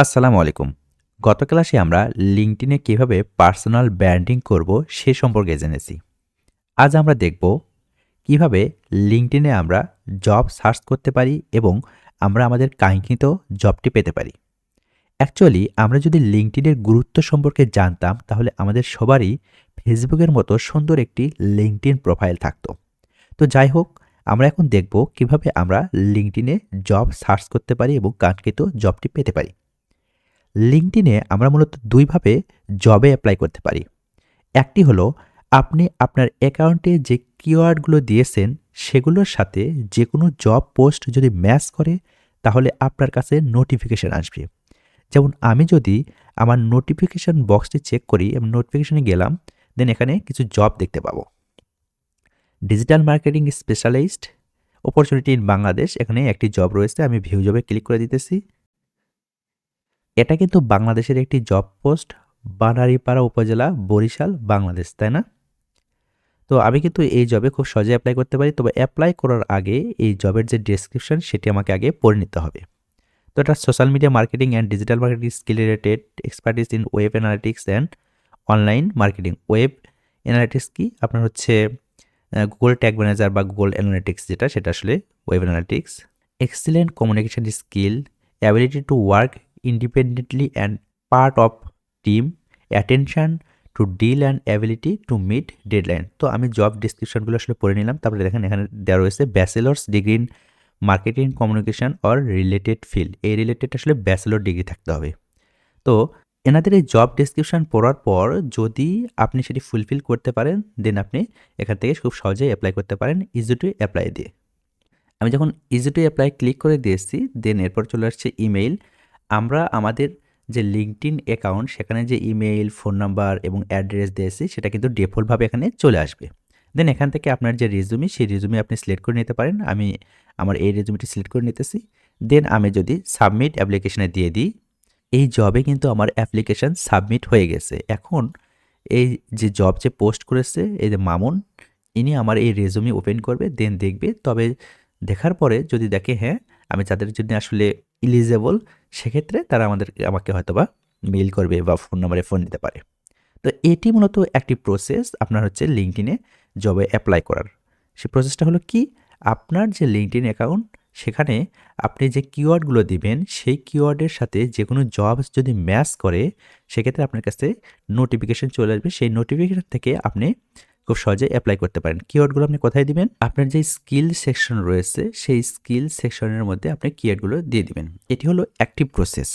আসসালামু আলাইকুম। গত ক্লাসে আমরা লিঙ্কডইনে কিভাবে পার্সোনাল ব্র্যান্ডিং করব সে সম্পর্কে জেনেছি। আজ আমরা দেখব কিভাবে লিঙ্কডইনে আমরা জব সার্চ করতে পারি এবং আমরা আমাদের কাঙ্ক্ষিত জবটি পেতে পারি। অ্যাকচুয়ালি আমরা যদি লিঙ্কডইনের গুরুত্ব সম্পর্কে জানতাম তাহলে আমাদের সবারই ফেসবুকের মতো সুন্দর একটি লিঙ্কডইন প্রোফাইল থাকতো। তো যাই হোক, আমরা এখন দেখব কিভাবে আমরা লিঙ্কডইনে জব সার্চ করতে পারি এবং কাঙ্ক্ষিত জবটি পেতে পারি। লিঙ্কডইনে আমরা মূলত দুইভাবে জবে অ্যাপ্লাই করতে পারি। একটি হলো আপনি আপনার অ্যাকাউন্টে যে কিওয়ার্ডগুলো দিয়েছেন সেগুলোর সাথে যে কোনো জব পোস্ট যদি ম্যাচ করে তাহলে আপনার কাছে নোটিফিকেশন আসবে। যেমন আমি যদি আমার নোটিফিকেশন বক্সটি চেক করি, আমি নোটিফিকেশনে গেলাম, দেন এখানে কিছু জব দেখতে পাবো। Digital marketing specialist opportunity in Bangladesh, এখানে একটি জব রয়েছে। আমি ভিউ জবে ক্লিক করে দিতেছি। এটা কিন্তু বাংলাদেশের একটি জব পোস্ট, বানারীপাড়া উপজেলা, বরিশাল, বাংলাদেশ, তাই না? তো আমি কিন্তু এই জবে খুব সহজে অ্যাপ্লাই করতে পারি। তবে অ্যাপ্লাই করার আগে এই জবের যে ডেসক্রিপশন সেটি আমাকে আগে পড়ে নিতে হবে। তো এটা social media marketing and digital marketing skill related, expertise in web analytics and online marketing. Web analytics কি? আপনার হচ্ছে গুগল ট্যাগ ম্যানেজার বা গুগল অ্যানালিটিক্স যেটা, সেটা আসলে web analytics. Excellent communication skill, ability to work independently and part of team, attention to deal and ability to meet deadline। তো আমি job ডিসক্রিপশনগুলো আসলে পড়ে নিলাম। তারপরে দেখেন এখানে দেওয়া রয়েছে bachelors degree in marketing communication or related field. এই রিলেটেড আসলে ব্যাচেলর ডিগ্রি থাকতে হবে। তো এনাদের এই জব ডেসক্রিপশন পড়ার পর যদি আপনি সেটি ফুলফিল করতে পারেন, দেন আপনি এখান থেকে খুব সহজেই অ্যাপ্লাই করতে পারেন ইজি টু অ্যাপ্লাই দিয়ে। আমি যখন ইজি টু অ্যাপ্লাই ক্লিক করে দিয়েছি, দেন এরপর চলে আসছে ইমেইল। আমরা আমাদের যে লিঙ্কডইন অ্যাকাউন্ট সেখানে যে ইমেইল, ফোন নাম্বার এবং অ্যাড্রেস দিয়েছি সেটা কিন্তু ডিফল্টভাবে এখানে চলে আসবে। দেন এখান থেকে আপনার যে রেজুমি সেই রেজুমি আপনি সিলেক্ট করে নিতে পারেন। আমি আমার এই রেজুমিটি সিলেক্ট করে নিতেছি। দেন আমি যদি সাবমিট অ্যাপ্লিকেশনে দিয়ে দিই, এই জবে কিন্তু আমার অ্যাপ্লিকেশন সাবমিট হয়ে গেছে। এখন এই যে জব যে পোস্ট করেছে এই যে মামুন, ইনি আমার এই রেজুমি ওপেন করবে, দেন দেখবে। তবে দেখার পরে যদি দেখে হ্যাঁ, আমি যাদের জন্য আসলে এলিজেবল, সেক্ষেত্রে তারা আমাকে হয়তোবা মেইল করবে বা ফোন নাম্বারে ফোন দিতে পারে। তো এটি মূলত একটি প্রসেস আপনার হচ্ছে লিঙ্কডইনে জবে অ্যাপ্লাই করার। সেই প্রসেসটা হলো কি? আপনার যে লিঙ্কডইন অ্যাকাউন্ট সেখানে আপনি যে কিওয়ার্ডগুলো দিবেন সেই কিওয়ার্ডের সাথে যে কোনো জবস যদি ম্যাচ করে সেক্ষেত্রে আপনার কাছে নোটিফিকেশন চলে আসবে। সেই নোটিফিকেশন থেকে আপনি খুব সহজে অ্যাপ্লাই করতে পারেন। কিওয়ার্ডগুলো আপনি কোথায় দিবেন? আপনার যে স্কিল সেকশন রয়েছে সেই স্কিল সেকশনের মধ্যে আপনি কিওয়ার্ডগুলো দিয়ে দিবেন। এটি হলো একটি প্রসেস।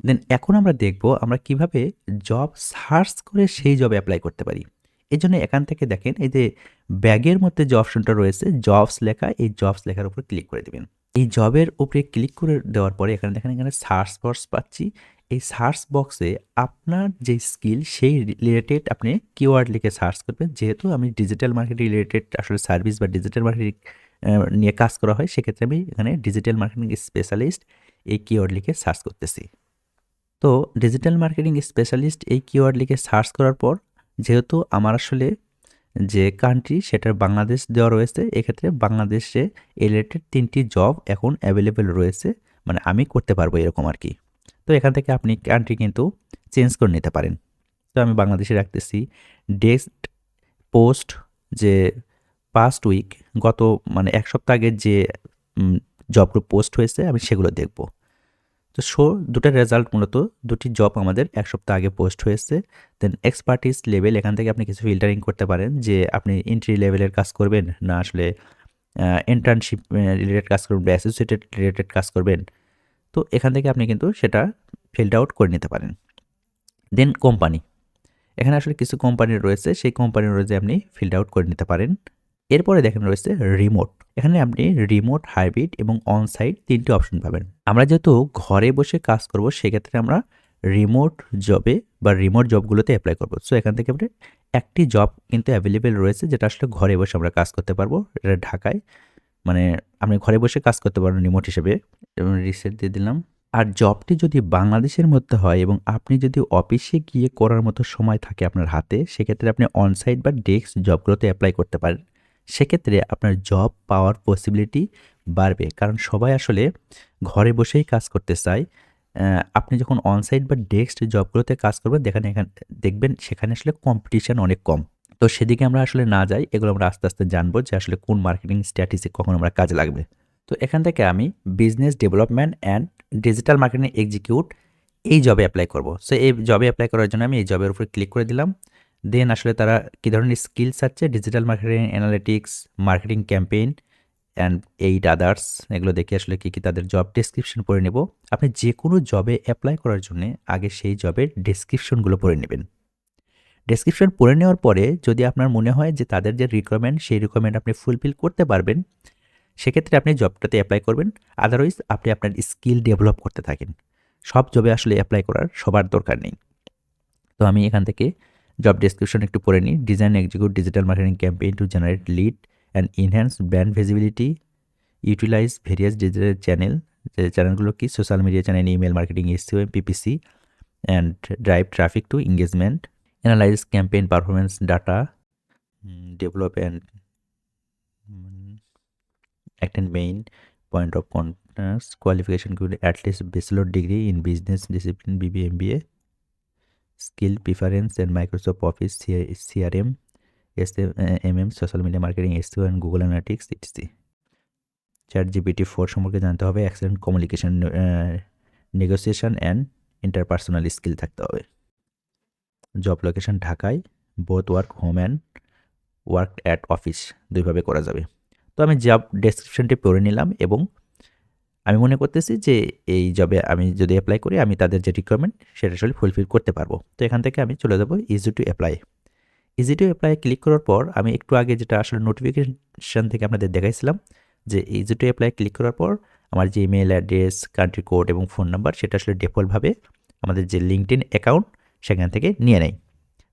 দেন এখন আমরা দেখব আমরা কিভাবে জব সার্চ করে সেই জবে অ্যাপ্লাই করতে পারি। এজন্য এখান থেকে দেখেন এই যে ব্যাগের মধ্যে যে অপশনটা রয়েছে জবস লেখা, এই জবস লেখার উপর ক্লিক করে দিবেন। এই জবের উপরে ক্লিক করে দেওয়ার পরে এখানে দেখেন এখানে সার্চ বক্স পাচ্ছি। এই সার্চ বক্সে আপনার যে স্কিল সেই রিলেটেড আপনি কিওয়ার্ড লিখে সার্চ করবেন। যেহেতু আমি ডিজিটাল মার্কেটিং রিলেটেড আসলে সার্ভিস বা ডিজিটাল মার্কেটিং নিয়ে কাজ করা হয়, সেক্ষেত্রে আমি এখানে ডিজিটাল মার্কেটিং স্পেশালিস্ট এই কিওয়ার্ড লিখে সার্চ করতেছি। তো ডিজিটাল মার্কেটিং স্পেশালিস্ট এই কিওয়ার্ড লিখে সার্চ করার পর যেহেতু আমার আসলে যে কান্ট্রি সেটার বাংলাদেশ দেওয়া রয়েছে, এক্ষেত্রে বাংলাদেশে রিলেটেড 3টি জব এখন অ্যাভেলেবেল রয়েছে, মানে আমি করতে পারবো এরকম আর কি। তো এখান থেকে আপনি কান্ট্রি কিন্তু চেঞ্জ করে নিতে পারেন। তো আমি বাংলাদেশে রাখতেছি। ডেস্ক পোস্ট যে পাস্ট উইক, গত মানে 1 সপ্তাহ আগের যে জবগুলো পোস্ট হয়েছে আমি সেগুলো দেখব। তো দুটার রেজাল্ট মূলত 2টি জব আমাদের 1 সপ্তাহ আগে পোস্ট হয়েছে। দেন এক্সপার্টিস লেভেল, এখান থেকে আপনি কিছু ফিল্টারিং করতে পারেন যে আপনি এন্ট্রি লেভেলের কাজ করবেন না আসলে ইন্টার্নশিপ রিলেটেড কাজ করবেন বা অ্যাসোসিয়েটেড রিলেটেড কাজ করবেন। তো এখান থেকে আপনি কিন্তু সেটা ফিল্ড আউট করে নিতে পারেন। দেন কোম্পানি, এখানে আসলে কিছু কোম্পানি রয়েছে, সেই কোম্পানি অনুযায়ী আপনি ফিল্ড আউট করে নিতে পারেন। এরপরে দেখেন রয়েছে রিমোট, এখানে আপনি রিমোট, হাইব্রিড এবং অন সাইট 3টি অপশন পাবেন। আমরা যেহেতু ঘরে বসে কাজ করব সেক্ষেত্রে আমরা রিমোট জবে বা রিমোট জবগুলোতে অ্যাপ্লাই করব। সো এখান থেকে আপনি একটি জব কিন্তু অ্যাভেলেবেল রয়েছে যেটা আসলে ঘরে বসে আমরা কাজ করতে পারবো। এটা ঢাকায়, মানে আপনি ঘরে বসে কাজ করতে পারবেন রিমোট হিসেবে, এবং রিসেট দিয়ে দিলাম। আর জবটি যদি বাংলাদেশের মধ্যে হয় এবং আপনি যদি অফিসে গিয়ে করার মতো সময় থাকে আপনার হাতে, সেক্ষেত্রে আপনি অনসাইট বা ডেস্ক জবগুলোতে অ্যাপ্লাই করতে পারেন। সেক্ষেত্রে আপনার জব পাওয়ার পসিবিলিটি বাড়বে, কারণ সবাই আসলে ঘরে বসেই কাজ করতে চায়। আপনি যখন অনসাইট বা ডেস্ক জবগুলোতে কাজ করবেন দেখবেন সেখানে আসলে কম্পিটিশন অনেক কম। তো সেদিকে আমরা আসলে না যাই। এগুলো আমরা আস্তে, আস্তে জানবো যে আসলে কোন মার্কেটিং স্ট্র্যাটেজি কখন আমরা কাজে লাগবে। তো এখান থেকে আমি business development and digital marketing execute এই জবে এপ্লাই করব। সো এই জবে এপ্লাই করার জন্য আমি এই জবের উপর ক্লিক করে দিলাম। দেন আসলে তারা কী ধরনের স্কিল চাচ্ছে, digital marketing, analytics, marketing campaign and 8 others, এগুলো দেখে আসলে কী তাদের জব ডেসক্রিপশন পড়ে নেব। আপনি যেকোনো জবে এপ্লাই করার জন্যে আগে সেই জবের ডেসক্রিপশনগুলো পড়ে নেবেন। ডেসক্রিপশন পড়ে নেওয়ার পরে যদি আপনার মনে হয় যে তাদের যে রিকোয়ারমেন্ট সেই রিকোয়ারমেন্ট আপনি ফুলফিল করতে পারবেন, সেক্ষেত্রে আপনি জবটাতে অ্যাপ্লাই করবেন। আদারওয়াইজ আপনি আপনার স্কিল ডেভেলপ করতে থাকেন। সব জবে আসলে অ্যাপ্লাই করার সবার দরকার নেই। তো আমি এখান থেকে জব ডেসক্রিপশন একটু পড়ে নিই। Design execute digital marketing campaign to generate lead and enhance brand visibility, utilise various digital channel. যে চ্যানেলগুলো কি? Social media channel, email marketing, SEO, PPC and drive traffic to engagement, analyse campaign performance data, develop and attend main point of contact, qualification could at least bachelor degree in business discipline BBA MBA, skill preference and Microsoft Office CRM, SMM, social media marketing, SEO and Google Analytics etc. ChatGPT 4 সম্পর্কে জানতে হবে, excellent communication, negotiation and interpersonal skill থাকতে হবে। Job location ঢাকায়, both work home and work at office, দুইভাবে করা যাবে। তো আমি জব ডেসক্রিপশনটি পড়ে নিলাম এবং আমি মনে করতেছি যে এই জবে আমি যদি অ্যাপ্লাই করি আমি তাদের যে রিকোয়ারমেন্ট সেটা আসলে ফুলফিল করতে পারবো। তো এখান থেকে আমি চলে যাব easy to apply. Easy to apply click করার পর আমি একটু আগে যেটা আসলে নোটিফিকেশন থেকে আপনাদের দেখাইছিলাম যে ইজি টু অ্যাপ্লাই ক্লিক করার পর আমার যে ইমেল অ্যাড্রেস, কান্ট্রি কোড এবং ফোন নাম্বার সেটা আসলে ডিফল্টভাবে আমাদের যে লিঙ্কডইন অ্যাকাউন্ট সেখান থেকে নিয়ে নেয়।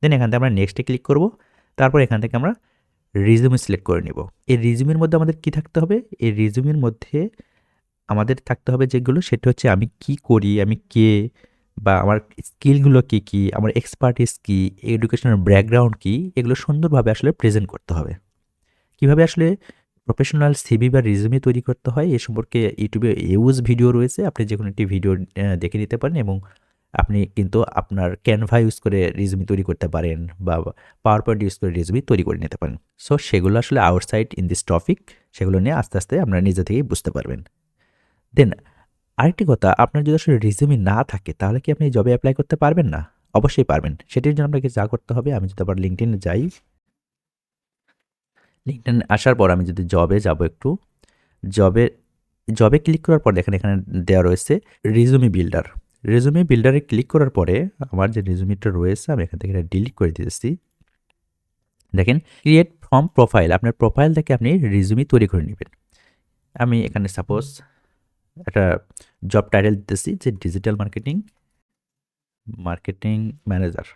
দেন এখান থেকে আমরা নেক্সটে ক্লিক করব। তারপর এখান থেকে আমরা রিজিউমি সিলেক্ট করে নেব। এই রিজিউমের মধ্যে আমাদের কি থাকতে হবে? এই রিজিউমের মধ্যে আমাদের থাকতে হবে যেগুলো, সেটা হচ্ছে আমি কি করি, আমি কে, বা আমার স্কিলগুলো কী, কী, আমার এক্সপার্টিস কী, এডুকেশনাল ব্যাকগ্রাউন্ড কী, এগুলো সুন্দরভাবে আসলে প্রেজেন্ট করতে হবে। কীভাবে আসলে প্রফেশনাল সিভি বা রিজিউমি তৈরি করতে হয় এ সম্পর্কে ইউটিউবে ইউজ ভিডিও রয়েছে। আপনি যেকোনো একটি ভিডিও দেখে নিতে পারেন এবং আপনি কিন্তু আপনার ক্যানভা ইউজ করে রিজিউমি তৈরি করতে পারেন বা পাওয়ার পয়েন্ট ইউজ করে রিজিউমি তৈরি করে নিতে পারেন। সো সেগুলো আসলে আউটসাইড ইন দিস টপিক, সেগুলো নিয়ে আস্তে আস্তে আপনারা নিজে থেকেই বুঝতে পারবেন। দেন আরেকটি কথা, আপনার যদি আসলে রিজিউমি না থাকে তাহলে কি আপনি জবে অ্যাপ্লাই করতে পারবেন না? অবশ্যই পারবেন। সেটির জন্য আপনাকে যা করতে হবে, আমি যদি আবার লিঙ্কডইনে যাই, লিঙ্কডইন আসার পর আমি যদি জবে যাব একটু, জবে জবে ক্লিক করার পর দেখেন এখানে দেওয়া রয়েছে রিজুমি বিল্ডার। রিজুমি বিল্ডারে ক্লিক করার পরে আমার যে রিজুমিটা রয়েছে আমি এখান থেকে এটা ডিলিট করে দিতেছি। দেখেন ক্রিয়েট ফ্রম প্রোফাইল, আপনার প্রোফাইল থেকে আপনি রিজুমি তৈরি করে নেবেন। আমি এখানে সাপোজ একটা জব টাইটেল দিতেছি যে ডিজিটাল মার্কেটিং ম্যানেজার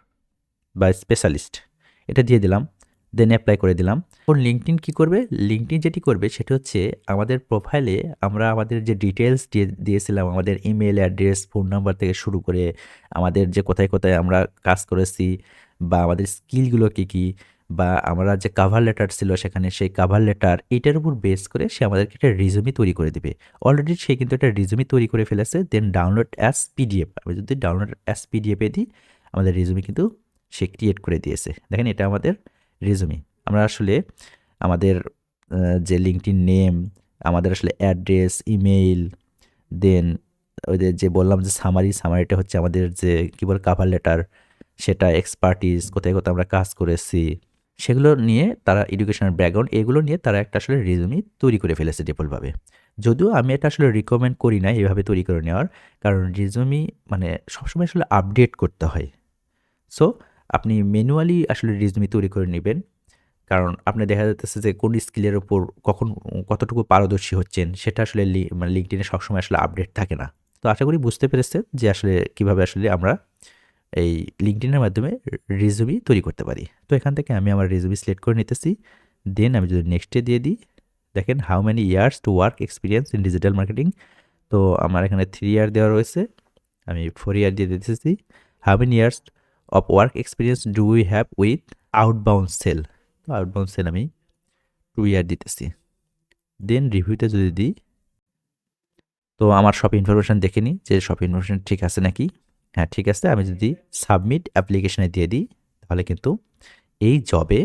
বা স্পেশালিস্ট, এটা দিয়ে দিলাম। দেন অ্যাপ্লাই করে দিলাম। এখন লিঙ্কডইন কী করবে? লিঙ্কডইন যেটি করবে সেটা হচ্ছে আমাদের প্রোফাইলে আমরা আমাদের যে ডিটেলস দিয়েছিলাম, আমাদের ইমেল অ্যাড্রেস, ফোন নাম্বার থেকে শুরু করে আমাদের যে কোথায় কোথায় আমরা কাজ করেছি বা আমাদের স্কিলগুলো কী কী, বা আমরা যে কাভার লেটার ছিল সেখানে সেই কাভার লেটার, এটার উপর বেস করে সে আমাদেরকে একটা রিজুমি তৈরি করে দিবে। অলরেডি সে কিন্তু একটা রিজুমি তৈরি করে ফেলেছে। দেন ডাউনলোড অ্যাজ পিডিএফ, আমি যদি ডাউনলোড অ্যাজ পিডিএফে দিই আমাদের রিজুমি কিন্তু সে ক্রিয়েট করে দিয়েছে। দেখেন এটা আমাদের রিজুমি। আমরা আসলে আমাদের যে লিঙ্কডইন নেম, আমাদের আসলে অ্যাড্রেস, ইমেইল, দেন ওদের যে বললাম যে সামারিটা হচ্ছে আমাদের যে কী বলে কাভার লেটার, সেটা এক্সপার্টিস, কোথায় কোথায় আমরা কাজ করেছি, সেগুলো নিয়ে তারা এডুকেশনাল ব্যাকগ্রাউন্ড, এগুলো নিয়ে তারা একটা আসলে রিজুমি তৈরি করে ফেলেছে ডিফল্টভাবে। যদিও আমি এটা আসলে রিকমেন্ড করি না এভাবে তৈরি করে নেওয়ার, কারণ রিজুমি মানে সবসময় আসলে আপডেট করতে হয়। সো আপনি ম্যানুয়ালি আসলে রিজুমি তৈরি করে নেবেন, কারণ আপনি দেখা যাচ্ছে যে কোন স্কিলের উপর কখন কতটুকু পারদর্শী হচ্ছেন সেটা আসলে মানে লিঙ্কডইনে সবসময় আসলে আপডেট থাকে না। তো আশা করি বুঝতে পেরেছেন যে আসলে কীভাবে আসলে আমরা এই লিঙ্কডইনের মাধ্যমে রিজুমি তৈরি করতে পারি। তো এখান থেকে আমি আমার রিজুমি সিলেক্ট করে নিতেছি। দেন আমি যদি নেক্সটে দিয়ে দিই, দেখেন how many years to work experience in digital marketing. তো আমার এখানে 3 ইয়ার দেওয়া রয়েছে, আমি 4 ইয়ার দিয়ে দিতেছি। How many years of work experience do we have with outbound sale. তো আউটবাউন্ড সেল আমি 2 ইয়ার দিতেছি। দেন রিভিউতে যদি দিই, তো আমার সব ইনফরমেশন দেখে নিই যে সব ইনফরমেশন ঠিক আছে নাকি। হ্যাঁ, ঠিক আছে। আমি যদি সাবমিট অ্যাপ্লিকেশনে দিয়ে দিই, তাহলে কিন্তু এই জবে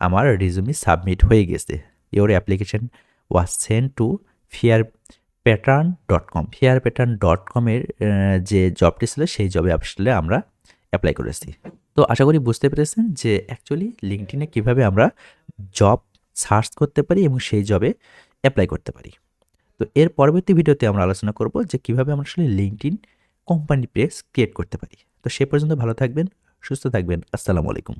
আমার রিজুমি সাবমিট হয়ে গেছে। Your application was send to fairpattern.com। fairpattern.com এর যে জবটি ছিল সেই জবে আসলে আমরা অ্যাপ্লাই করেছি। তো আশা করি বুঝতে পেরেছেন যে অ্যাকচুয়ালি লিঙ্কডইনে কিভাবে আমরা জব সার্চ করতে পারি এবং সেই জবে অ্যাপ্লাই করতে পারি। তো এর পরবর্তী ভিডিওতে আমরা আলোচনা করব যে কিভাবে আমরা আসলে লিঙ্কডইন কোম্পানি পেজ ক্রিয়েট করতে পারি। তো সে পর্যন্ত ভালো থাকবেন, সুস্থ থাকবেন। আসসালামু আলাইকুম।